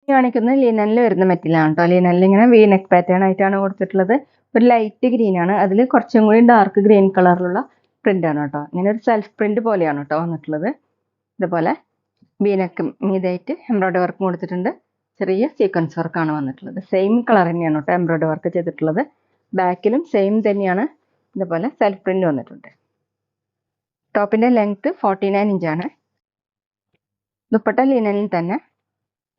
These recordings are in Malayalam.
കാണിക്കുന്നത് ലിനനിൽ വരുന്ന മെറ്റീരിയലാണ് കേട്ടോ. ലിനനിൽ ഇങ്ങനെ വി നെക്ക് പാറ്റേൺ ആയിട്ടാണ് കൊടുത്തിട്ടുള്ളത്. ഒരു ലൈറ്റ് ഗ്രീൻ ആണ്, അതിൽ കുറച്ചും കൂടി ഡാർക്ക് ഗ്രീൻ കളറിലുള്ള പ്രിന്റ് ആണ് കേട്ടോ. ഇങ്ങനെ ഒരു സെൽഫ് പ്രിന്റ് പോലെയാണ് കേട്ടോ വന്നിട്ടുള്ളത്. ഇതുപോലെ വി നെക്ക് മീതായിട്ട് എംബ്രോയിഡറി വർക്ക് കൊടുത്തിട്ടുണ്ട്. ചെറിയ സീക്വൻസ് വർക്കാണ് വന്നിട്ടുള്ളത്. സെയിം കളർ തന്നെയാണ് കേട്ടോ എംബ്രോയിഡറി വർക്ക് ചെയ്തിട്ടുള്ളത്. ബാക്കിലും സെയിം തന്നെയാണ്. ഇതുപോലെ സെൽഫ് പ്രിന്റ് വന്നിട്ടുണ്ട്. ടോപ്പിന്റെ ലെങ്ത് 49 ഇഞ്ചാണ്. ദുപ്പട്ട ലിനനിൽ തന്നെ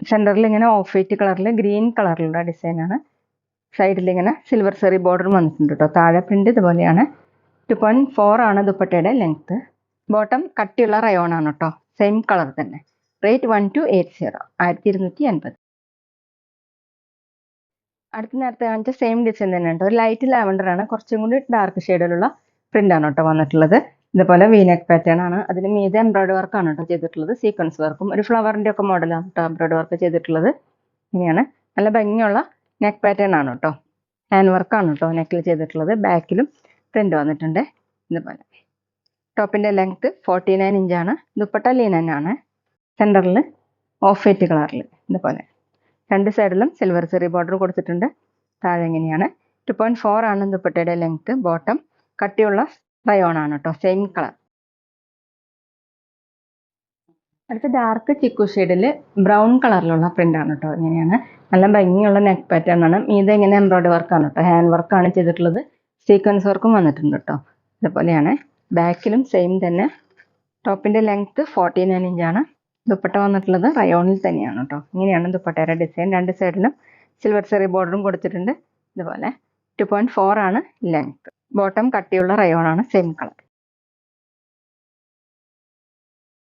സെന്ററിൽ ഇങ്ങനെ ഓഫ് വൈറ്റ് കളറിൽ ഗ്രീൻ കളറിലുള്ള ഡിസൈനാണ്. സൈഡിൽ ഇങ്ങനെ സിൽവർ സെറി ബോർഡർ വന്നിട്ടുണ്ട് കേട്ടോ. താഴെ പ്രിന്റ് ഇതുപോലെയാണ്. 2.4 ആണ് ദുപ്പട്ടയുടെ ലെങ്ത്. ബോട്ടം കട്ടിയുള്ള റയോൺ ആണ് കേട്ടോ. സെയിം കളർ തന്നെ. റേറ്റ് 1280, 1280. അടുത്ത നേരത്തെ കാണിച്ച സെയിം ഡിസൈൻ തന്നെ ഉണ്ട്. ഒരു ലൈറ്റ് ലാവൻഡർ ആണ്, കുറച്ചും കൂടി ഡാർക്ക് ഷെയ്ഡിലുള്ള പ്രിന്റ് ആണ് കേട്ടോ വന്നിട്ടുള്ളത്. ഇതുപോലെ വീനെക്ക് പാറ്റേൺ ആണ്. അതിന് മീതെ എംബ്രോയിഡറി വർക്കാണ് കേട്ടോ ചെയ്തിട്ടുള്ളത്. സീക്വൻസ് വർക്കും ഒരു ഫ്ലവറിന്റെ ഒക്കെ മോഡലാണ് കേട്ടോ എംബ്രോയിഡറി വർക്ക് ചെയ്തിട്ടുള്ളത്. ഇങ്ങനെയാണ്. നല്ല ഭംഗിയുള്ള നെക്ക് പാറ്റേൺ ആണ് കേട്ടോ. ഹാൻഡ് വർക്കാണ് കേട്ടോ നെക്കിൽ ചെയ്തിട്ടുള്ളത്. ബാക്കിലും പ്രിന്റ് വന്നിട്ടുണ്ട്. ഇതുപോലെ ടോപ്പിന്റെ ലെങ്ത് 49 ഇഞ്ചാണ്. ദുപ്പട്ട ലിനൻ ആണ്. സെന്ററിൽ ഓഫ് വൈറ്റ് കളറിൽ ഇതുപോലെ രണ്ട് സൈഡിലും സിൽവർ സെറി ബോർഡർ കൊടുത്തിട്ടുണ്ട്. താഴെ എങ്ങനെയാണ്. 2.4 ആണ് ദുപ്പട്ടയുടെ ലെങ്ത്. ബോട്ടം കട്ടിയുള്ള റയോൺ ആണ് കേട്ടോ. Same colour. അടുത്ത ഡാർക്ക് ചിക്കു ഷെയ്ഡിൽ ബ്രൗൺ കളറിലുള്ള പ്രിന്റ് ആണ് കേട്ടോ. ഇങ്ങനെയാണ്. നല്ല ഭംഗിയുള്ള നെക്ക് പാറ്റേൺ ആണ്. മീതെ ഇങ്ങനെ എംബ്രോയിഡറി വർക്കാണ് കേട്ടോ. ഹാൻഡ് വർക്കാണ് ചെയ്തിട്ടുള്ളത്. സീക്വൻസ് വർക്കും വന്നിട്ടുണ്ട് കേട്ടോ. ഇതുപോലെയാണ്. ബാക്കിലും സെയിം തന്നെ. ടോപ്പിന്റെ ലെങ്ത് 49 ഇഞ്ചാണ്. ദുപ്പട്ട വന്നിട്ടുള്ളത് റയോണിൽ തന്നെയാണ് കേട്ടോ. ഇങ്ങനെയാണ് ദുപ്പട്ടയുടെ ഡിസൈൻ. രണ്ട് സൈഡിലും സിൽവർ സെറി ബോർഡറും കൊടുത്തിട്ടുണ്ട്. ഇതുപോലെ 2.4 ആണ് ലെങ്ത്. ബോട്ടം കട്ടിയുള്ള റയോൺ ആണ്. Same colour.